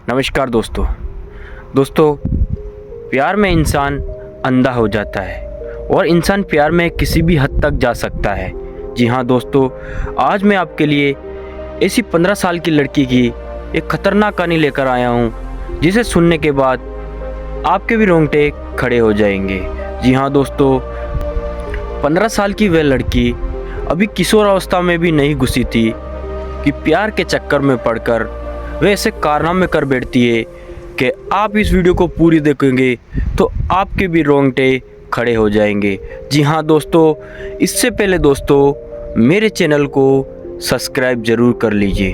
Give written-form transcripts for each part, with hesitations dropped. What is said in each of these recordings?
नमस्कार दोस्तों प्यार में इंसान अंधा हो जाता है और इंसान प्यार में किसी भी हद तक जा सकता है। जी हाँ दोस्तों, आज मैं आपके लिए ऐसी 15 साल की लड़की की एक ख़तरनाक कहानी लेकर आया हूँ जिसे सुनने के बाद आपके भी रोंगटे खड़े हो जाएंगे। जी हाँ दोस्तों, 15 साल की वह लड़की अभी किशोर अवस्था में भी नहीं घुसी थी कि प्यार के चक्कर में पड़कर वह ऐसे कारनामे कर बैठती है कि आप इस वीडियो को पूरी देखेंगे तो आपके भी रोंगटे खड़े हो जाएंगे। जी हाँ दोस्तों, इससे पहले दोस्तों मेरे चैनल को सब्सक्राइब ज़रूर कर लीजिए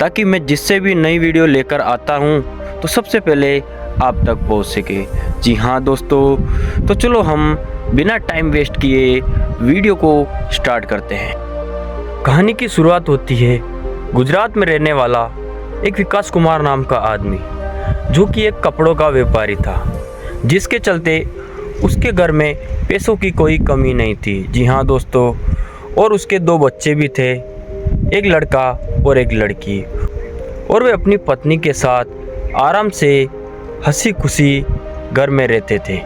ताकि मैं जिससे भी नई वीडियो लेकर आता हूँ तो सबसे पहले आप तक पहुँच सके। जी हाँ दोस्तों, तो चलो हम बिना टाइम वेस्ट किए वीडियो को स्टार्ट करते हैं। कहानी की शुरुआत होती है गुजरात में रहने वाला एक विकास कुमार नाम का आदमी, जो कि एक कपड़ों का व्यापारी था, जिसके चलते उसके घर में पैसों की कोई कमी नहीं थी। जी हाँ दोस्तों, और उसके 2 बच्चे भी थे, एक लड़का और एक लड़की, और वे अपनी पत्नी के साथ आराम से हंसी खुशी घर में रहते थे।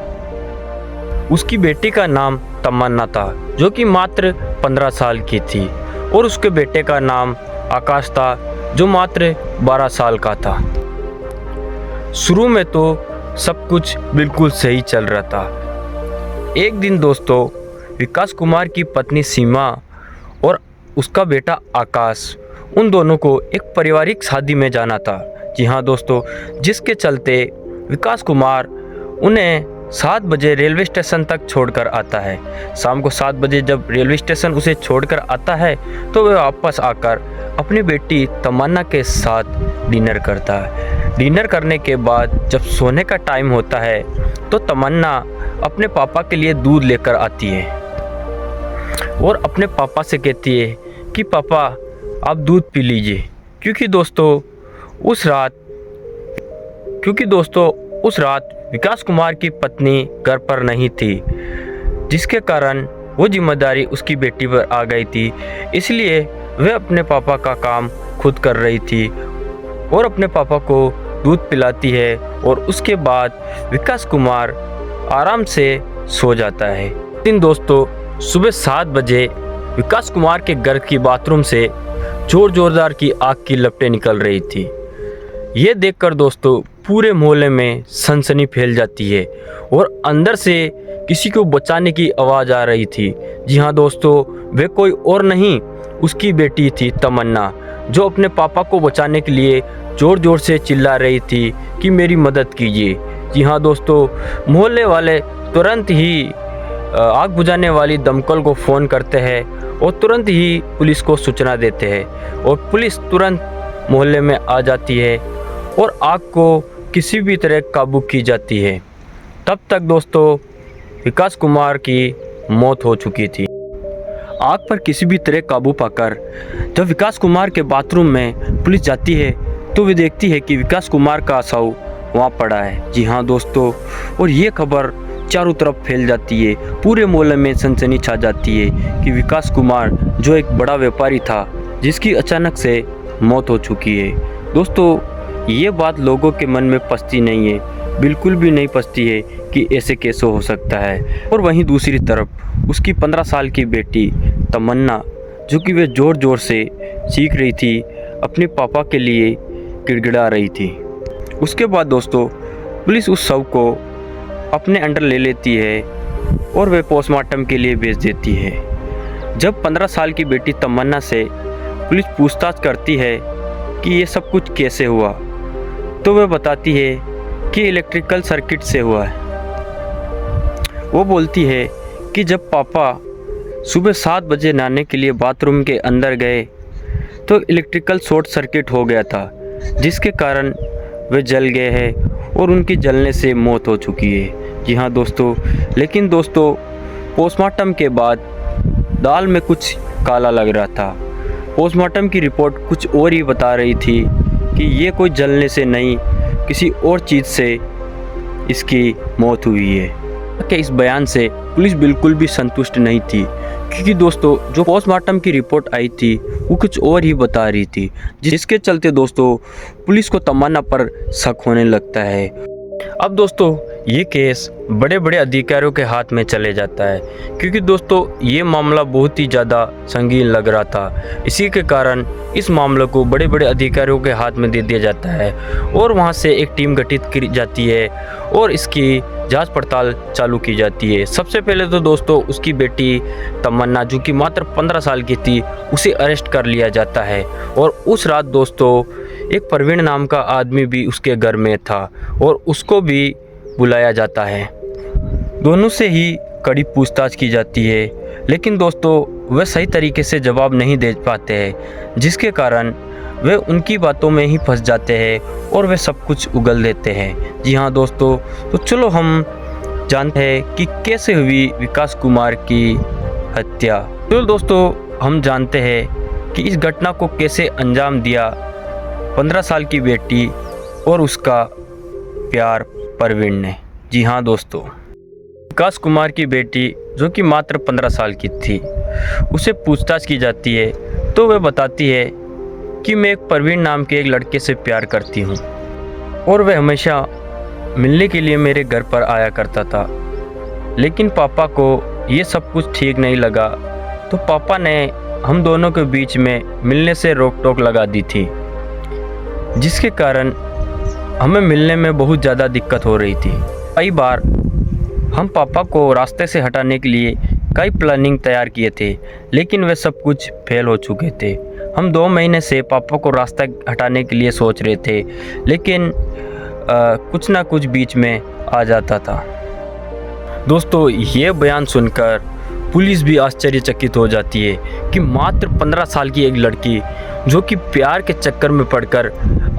उसकी बेटी का नाम तमन्ना था, जो कि मात्र 15 साल की थी, और उसके बेटे का नाम आकाश था, जो मात्र 12 साल का था। शुरू में तो सब कुछ बिल्कुल सही चल रहा था। एक दिन दोस्तों विकास कुमार की पत्नी सीमा और उसका बेटा आकाश, उन दोनों को एक पारिवारिक शादी में जाना था। जी हाँ दोस्तों, जिसके चलते विकास कुमार उन्हें 7 बजे रेलवे स्टेशन तक छोड़कर आता है। शाम को 7 बजे जब रेलवे स्टेशन उसे छोड़कर आता है तो वह वापस आकर अपनी बेटी तमन्ना के साथ डिनर करता है। डिनर करने के बाद जब सोने का टाइम होता है तो तमन्ना अपने पापा के लिए दूध लेकर आती है और अपने पापा से कहती है कि पापा आप दूध पी लीजिए, क्योंकि दोस्तों उस रात विकास कुमार की पत्नी घर पर नहीं थी, जिसके कारण वो जिम्मेदारी उसकी बेटी पर आ गई थी। इसलिए वह अपने पापा का काम खुद कर रही थी और अपने पापा को दूध पिलाती है, और उसके बाद विकास कुमार आराम से सो जाता है। दिन दोस्तों सुबह 7 बजे विकास कुमार के घर की बाथरूम से जोरदार की आग की लपटें निकल रही थी। ये देखकर दोस्तों पूरे मोहल्ले में सनसनी फैल जाती है और अंदर से किसी को बचाने की आवाज़ आ रही थी। जी हाँ दोस्तों, वे कोई और नहीं उसकी बेटी थी तमन्ना, जो अपने पापा को बचाने के लिए ज़ोर से चिल्ला रही थी कि मेरी मदद कीजिए। जी हाँ दोस्तों, मोहल्ले वाले तुरंत ही आग बुझाने वाली दमकल को फ़ोन करते हैं और तुरंत ही पुलिस को सूचना देते हैं, और पुलिस तुरंत मोहल्ले में आ जाती है और आग को किसी भी तरह काबू की जाती है। तब तक दोस्तों विकास कुमार की मौत हो चुकी थी। आग पर किसी भी तरह काबू पाकर जब विकास कुमार के बाथरूम में पुलिस जाती है तो वे देखती है कि विकास कुमार का शव वहाँ पड़ा है। जी हाँ दोस्तों, और ये खबर चारों तरफ फैल जाती है, पूरे मोहल्ले में सनसनी छा जाती है कि विकास कुमार, जो एक बड़ा व्यापारी था, जिसकी अचानक से मौत हो चुकी है। दोस्तों ये बात लोगों के मन में पचती नहीं है, बिल्कुल भी नहीं पचती है कि ऐसे कैसे हो सकता है। और वहीं दूसरी तरफ उसकी 15 साल की बेटी तमन्ना, जो कि वे ज़ोर से सीख रही थी, अपने पापा के लिए गिड़गिड़ा रही थी। उसके बाद दोस्तों पुलिस उस शव को अपने अंडर ले लेती है और वे पोस्टमार्टम के लिए भेज देती है। जब 15 साल की बेटी तमन्ना से पुलिस पूछताछ करती है कि ये सब कुछ कैसे हुआ, तो वह बताती है कि इलेक्ट्रिकल सर्किट से हुआ है। वो बोलती है कि जब पापा सुबह 7 बजे नहाने के लिए बाथरूम के अंदर गए तो इलेक्ट्रिकल शॉर्ट सर्किट हो गया था, जिसके कारण वे जल गए हैं और उनकी जलने से मौत हो चुकी है। जी हाँ दोस्तों, लेकिन दोस्तों पोस्टमार्टम के बाद दाल में कुछ काला लग रहा था। पोस्टमार्टम की रिपोर्ट कुछ और ही बता रही थी कि ये कोई जलने से नहीं, किसी और चीज़ से इसकी मौत हुई है। के इस बयान से पुलिस बिल्कुल भी संतुष्ट नहीं थी, क्योंकि दोस्तों जो पोस्टमार्टम की रिपोर्ट आई थी वो कुछ और ही बता रही थी, जिसके चलते दोस्तों पुलिस को तमन्ना पर शक होने लगता है। अब दोस्तों ये केस बड़े बड़े अधिकारियों के हाथ में चले जाता है, क्योंकि दोस्तों ये मामला बहुत ही ज़्यादा संगीन लग रहा था। इसी के कारण इस मामले को बड़े बड़े अधिकारियों के हाथ में दे दिया जाता है और वहाँ से एक टीम गठित की जाती है और इसकी जांच पड़ताल चालू की जाती है। सबसे पहले तो दोस्तों उसकी बेटी तमन्ना, जो कि मात्र 15 साल की थी, उसे अरेस्ट कर लिया जाता है और उस रात दोस्तों एक प्रवीण नाम का आदमी भी उसके घर में था और उसको भी बुलाया जाता है। दोनों से ही कड़ी पूछताछ की जाती है, लेकिन दोस्तों वह सही तरीके से जवाब नहीं दे पाते हैं, जिसके कारण वे उनकी बातों में ही फंस जाते हैं और वे सब कुछ उगल देते हैं। जी हाँ दोस्तों, तो चलो हम जानते हैं कि कैसे हुई विकास कुमार की हत्या। तो दोस्तों हम जानते हैं कि इस घटना को कैसे अंजाम दिया 15 साल की बेटी और उसका प्यार प्रवीण ने। जी हाँ दोस्तों, विकास कुमार की बेटी जो कि मात्र 15 साल की थी, उसे पूछताछ की जाती है तो वह बताती है कि मैं एक प्रवीण नाम के एक लड़के से प्यार करती हूँ और वह हमेशा मिलने के लिए मेरे घर पर आया करता था, लेकिन पापा को ये सब कुछ ठीक नहीं लगा, तो पापा ने हम दोनों के बीच में मिलने से रोक टोक लगा दी थी, जिसके कारण हमें मिलने में बहुत ज़्यादा दिक्कत हो रही थी। कई बार हम पापा को रास्ते से हटाने के लिए कई प्लानिंग तैयार किए थे, लेकिन वे सब कुछ फेल हो चुके थे। हम 2 महीने से पापा को रास्ता हटाने के लिए सोच रहे थे, लेकिन कुछ ना कुछ बीच में आ जाता था। दोस्तों ये बयान सुनकर पुलिस भी आश्चर्यचकित हो जाती है कि मात्र 15 साल की एक लड़की जो कि प्यार के चक्कर में पड़कर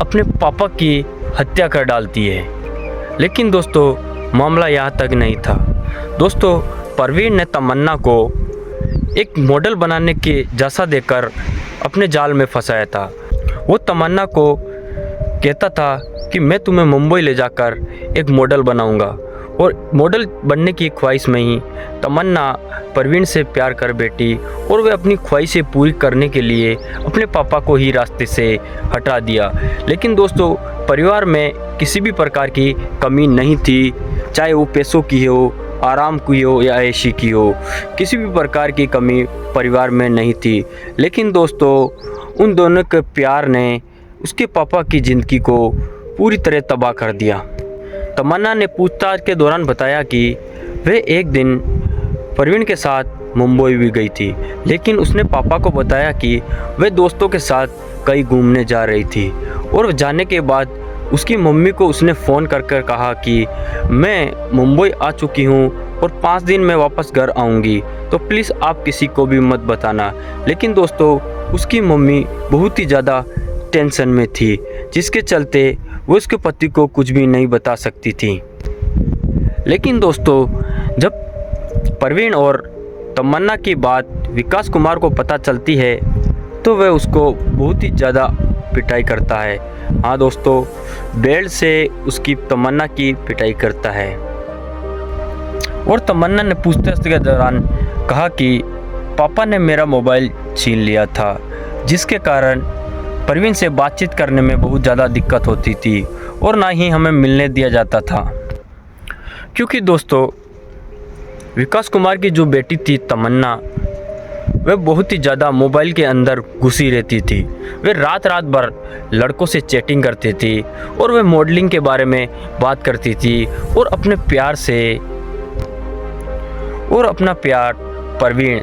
अपने पापा की हत्या कर डालती है। लेकिन दोस्तों मामला यहाँ तक नहीं था। दोस्तों प्रवीण ने तमन्ना को एक मॉडल बनाने के झांसा देकर अपने जाल में फंसाया था। वो तमन्ना को कहता था कि मैं तुम्हें मुंबई ले जाकर एक मॉडल बनाऊंगा, और मॉडल बनने की ख्वाहिश में ही तमन्ना प्रवीण से प्यार कर बैठी और वे अपनी ख्वाहिशें पूरी करने के लिए अपने पापा को ही रास्ते से हटा दिया। लेकिन दोस्तों परिवार में किसी भी प्रकार की कमी नहीं थी, चाहे वो पैसों की हो, आराम की हो या ऐशी की हो, किसी भी प्रकार की कमी परिवार में नहीं थी। लेकिन दोस्तों उन दोनों के प्यार ने उसके पापा की ज़िंदगी को पूरी तरह तबाह कर दिया। तमन्ना ने पूछताछ के दौरान बताया कि वह एक दिन प्रवीण के साथ मुंबई भी गई थी, लेकिन उसने पापा को बताया कि वह दोस्तों के साथ कहीं घूमने जा रही थी, और जाने के बाद उसकी मम्मी को उसने फ़ोन कर कहा कि मैं मुंबई आ चुकी हूँ और 5 दिन में वापस घर आऊँगी, तो प्लीज़ आप किसी को भी मत बताना। लेकिन दोस्तों उसकी मम्मी बहुत ही ज़्यादा टेंशन में थी, जिसके चलते वो उसके पति को कुछ भी नहीं बता सकती थी। लेकिन दोस्तों जब प्रवीण और तमन्ना की बात विकास कुमार को पता चलती है तो वह उसको बहुत ही ज़्यादा पिटाई करता है। हाँ दोस्तों, बेल्ट से उसकी तमन्ना की पिटाई करता है, और तमन्ना ने पूछताछ के दौरान कहा कि पापा ने मेरा मोबाइल छीन लिया था, जिसके कारण प्रवीण से बातचीत करने में बहुत ज़्यादा दिक्कत होती थी और ना ही हमें मिलने दिया जाता था, क्योंकि दोस्तों विकास कुमार की जो बेटी थी तमन्ना, वह बहुत ही ज़्यादा मोबाइल के अंदर घुसी रहती थी। वे रात भर लड़कों से चैटिंग करती थी और वे मॉडलिंग के बारे में बात करती थी और अपने प्यार से और अपना प्यार प्रवीण,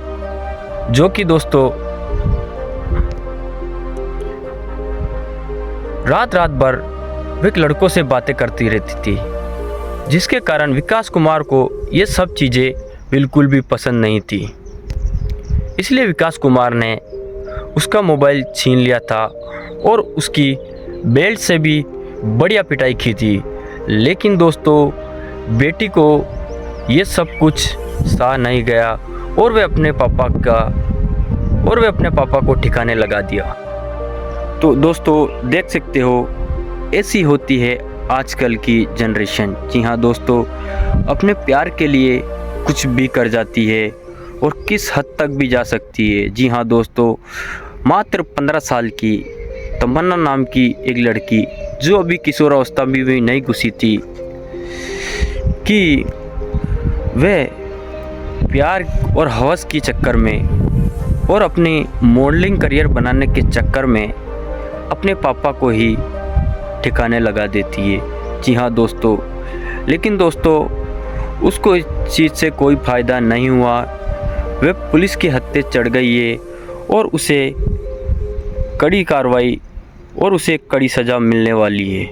जो कि दोस्तों रात भर वे लड़कों से बातें करती रहती थी, जिसके कारण विकास कुमार को ये सब चीज़ें बिल्कुल भी पसंद नहीं थी। इसलिए विकास कुमार ने उसका मोबाइल छीन लिया था और उसकी बेल्ट से भी बढ़िया पिटाई की थी। लेकिन दोस्तों बेटी को ये सब कुछ सहा नहीं गया और वे अपने पापा को ठिकाने लगा दिया। तो दोस्तों देख सकते हो, ऐसी होती है आजकल की जनरेशन। जी हाँ दोस्तों, अपने प्यार के लिए कुछ भी कर जाती है और किस हद तक भी जा सकती है। जी हाँ दोस्तों, मात्र 15 साल की तमन्ना नाम की एक लड़की, जो अभी किशोरावस्था में भी नहीं घुसी थी, कि वह प्यार और हवस के चक्कर में और अपनी मॉडलिंग करियर बनाने के चक्कर में अपने पापा को ही ठिकाने लगा देती है। जी हाँ दोस्तों, लेकिन दोस्तों उसको इस चीज़ से कोई फ़ायदा नहीं हुआ। वह पुलिस के हत्थे चढ़ गई है और उसे कड़ी कार्रवाई और उसे कड़ी सज़ा मिलने वाली है।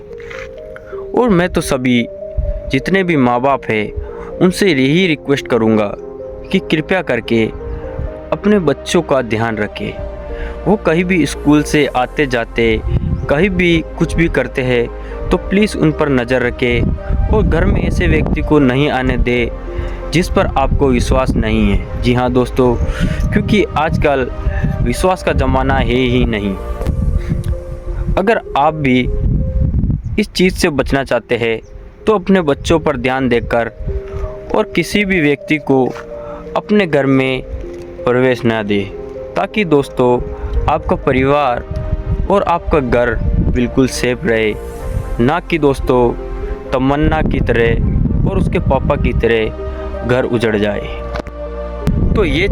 और मैं तो सभी जितने भी माँ बाप हैं उनसे यही रिक्वेस्ट करूँगा कि कृपया करके अपने बच्चों का ध्यान रखें। वो कहीं भी स्कूल से आते जाते, कहीं भी कुछ भी करते हैं तो प्लीज़ उन पर नज़र रखें और घर में ऐसे व्यक्ति को नहीं आने दे जिस पर आपको विश्वास नहीं है। जी हाँ दोस्तों, क्योंकि आजकल विश्वास का ज़माना है ही नहीं। अगर आप भी इस चीज़ से बचना चाहते हैं तो अपने बच्चों पर ध्यान देकर और किसी भी व्यक्ति को अपने घर में प्रवेश न दें, ताकि दोस्तों आपका परिवार और आपका घर बिल्कुल सेफ रहे, ना कि दोस्तों तमन्ना की तरह और उसके पापा की तरह घर उजड़ जाए। तो ये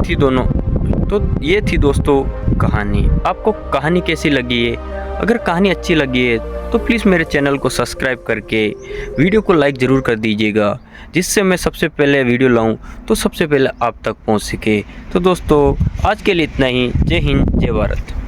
थी दोस्तों कहानी। आपको कहानी कैसी लगी है? अगर कहानी अच्छी लगी है तो प्लीज़ मेरे चैनल को सब्सक्राइब करके वीडियो को लाइक ज़रूर कर दीजिएगा, जिससे मैं सबसे पहले वीडियो लाऊं तो सबसे पहले आप तक पहुंच सके। तो दोस्तों आज के लिए इतना ही। जय हिंद, जय भारत।